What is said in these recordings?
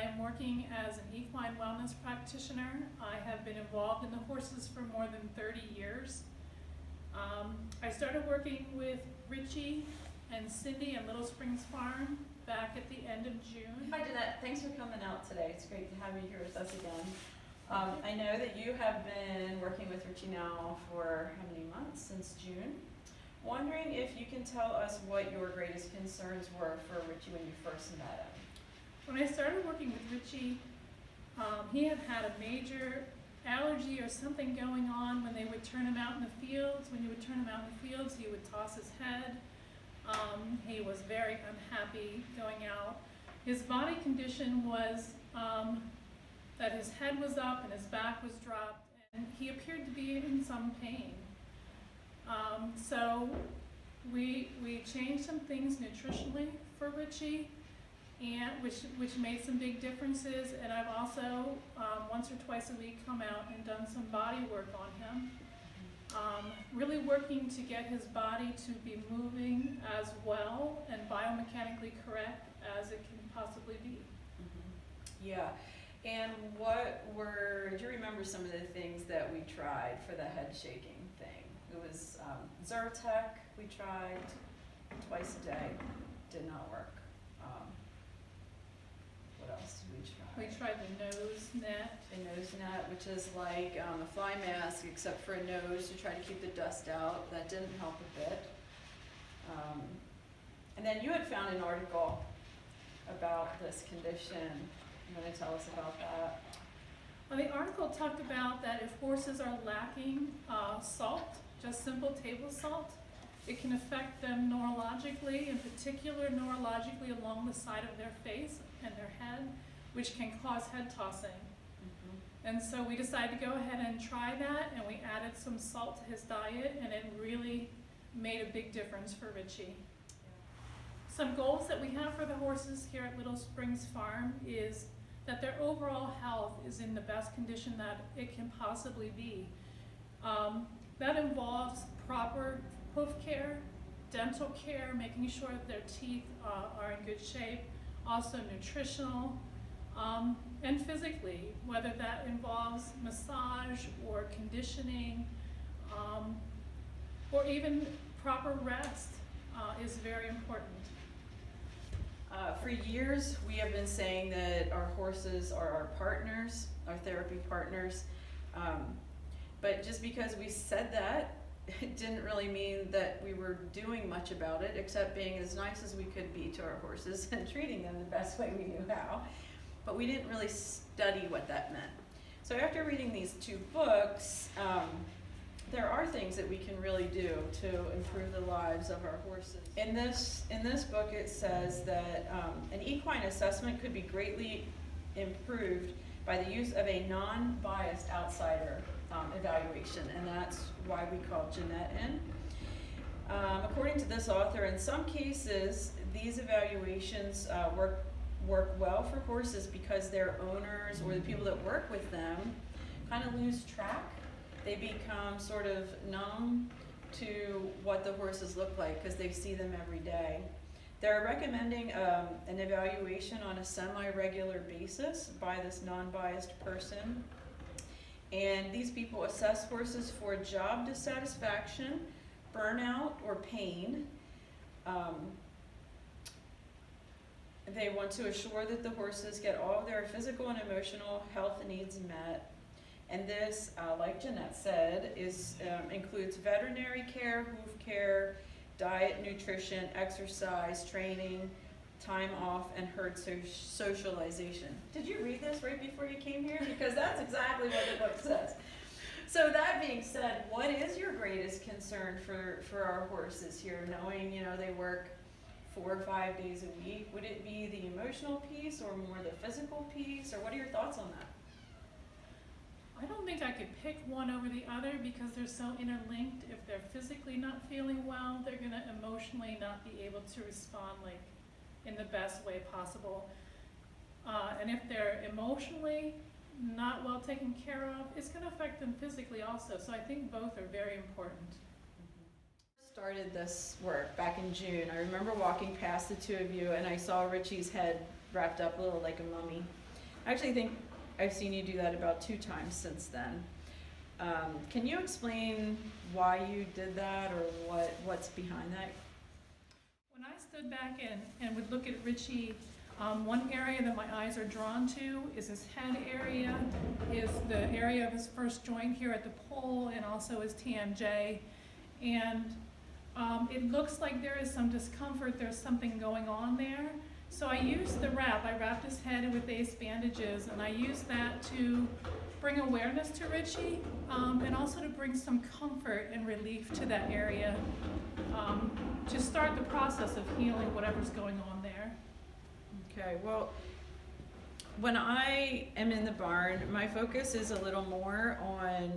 I am working as an equine wellness practitioner. I have been involved in the horses for more than 30 years. I started working with Richie and Cindy at Little Springs Farm back at the end of June. Hi Jeanette, thanks for coming out today. It's great to have you here with us again. I know that you have been working with Richie now for how many months? Since June. Wondering if you can tell us what your greatest concerns were for Richie when you first met him. When I started working with Richie, he had had a major allergy or something going on when they would turn him out in the fields. When you would turn him out in the fields, he would toss his head. He was very unhappy going out. His body condition was that his head was up and his back was dropped, and he appeared to be in some pain. So we changed some things nutritionally for Richie, and which made some big differences. And I've also once or twice a week come out and done some body work on him. Really working to get his body to be moving as well and biomechanically correct as it can possibly be. Mm-hmm. Yeah, and do you remember some of the things that we tried for the head shaking thing? It was Zyrtec we tried twice a day, did not work. What else did we try? We tried the nose net. The nose net, which is like a fly mask except for a nose to try to keep the dust out. That didn't help a bit. And then you had found an article about this condition. You want to tell us about that? Well, the article talked about that if horses are lacking salt, just simple table salt, it can affect them neurologically, in particular neurologically along the side of their face and their head, which can cause head tossing. Mm-hmm. And so we decided to go ahead and try that, and we added some salt to his diet, and it really made a big difference for Richie. Yeah. Some goals that we have for the horses here at Little Springs Farm is that their overall health is in the best condition that it can possibly be. That involves proper hoof care, dental care, making sure that their teeth are in good shape, also nutritional, and physically, whether that involves massage or conditioning, or even proper rest is very important. For years, we have been saying that our horses are our partners, our therapy partners, but just because we said that, it didn't really mean that we were doing much about it, except being as nice as we could be to our horses and treating them the best way we knew how. But we didn't really study what that meant. So after reading these two books, there are things that we can really do to improve the lives of our horses. In this book, it says that an equine assessment could be greatly improved by the use of a non-biased outsider evaluation, and that's why we called Jeanette in. According to this author, in some cases, these evaluations work well for horses because their owners or the people that work with them kind of lose track. They become sort of numb to what the horses look like because they see them every day. They're recommending an evaluation on a semi-regular basis by this non-biased person. And these people assess horses for job dissatisfaction, burnout, or pain. They want to assure that the horses get all of their physical and emotional health needs met. And this, like Jeanette said, includes veterinary care, hoof care, diet, nutrition, exercise, training, time off, and herd socialization. Did you read this right before you came here? Because that's exactly what the book says. So that being said, what is your greatest concern for our horses here, knowing they work 4 or 5 days a week? Would it be the emotional piece or more the physical piece, or what are your thoughts on that? I don't think I could pick one over the other because they're so interlinked. If they're physically not feeling well, they're going to emotionally not be able to respond in the best way possible. And if they're emotionally not well taken care of, it's going to affect them physically also. So I think both are very important. Started this work back in June. I remember walking past the two of you and I saw Richie's head wrapped up a little like a mummy. I actually think I've seen you do that about 2 times since then. Can you explain why you did that, or what's behind that? When I stood back and would look at Richie, one area that my eyes are drawn to is his head area, is the area of his first joint here at the pole, and also his TMJ. And it looks like there is some discomfort, there's something going on there. So I used the wrap. I wrapped his head with ace bandages, and I used that to bring awareness to Richie, and also to bring some comfort and relief to that area, to start the process of healing whatever's going on there. Okay, well, when I am in the barn, my focus is a little more on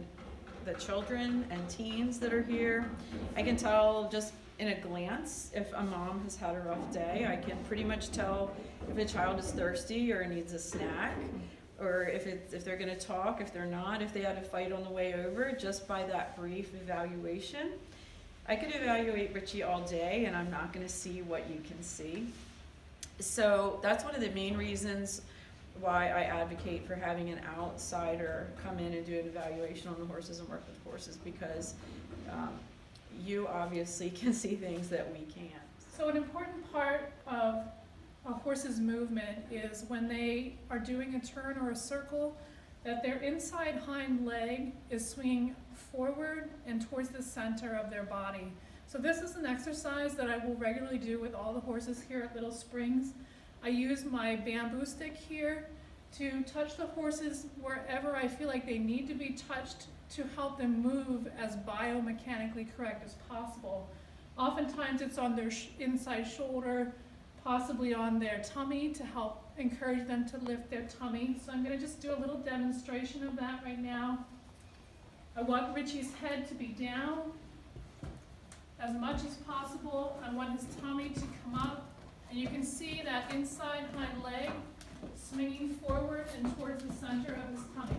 the children and teens that are here. I can tell just in a glance if a mom has had a rough day. I can pretty much tell if a child is thirsty or needs a snack, or if they're going to talk, if they're not, if they had a fight on the way over, just by that brief evaluation. I could evaluate Richie all day and I'm not going to see what you can see. So that's one of the main reasons why I advocate for having an outsider come in and do an evaluation on the horses and work with horses, because you obviously can see things that we can't. So an important part of a horse's movement is when they are doing a turn or a circle, that their inside hind leg is swinging forward and towards the center of their body. So this is an exercise that I will regularly do with all the horses here at Little Springs. I use my bamboo stick here to touch the horses wherever I feel like they need to be touched to help them move as biomechanically correct as possible. Oftentimes it's on their inside shoulder, possibly on their tummy, to help encourage them to lift their tummy. So I'm going to just do a little demonstration of that right now. I want Richie's head to be down as much as possible. I want his tummy to come up, and you can see that inside hind leg swinging forward and towards the center of his tummy.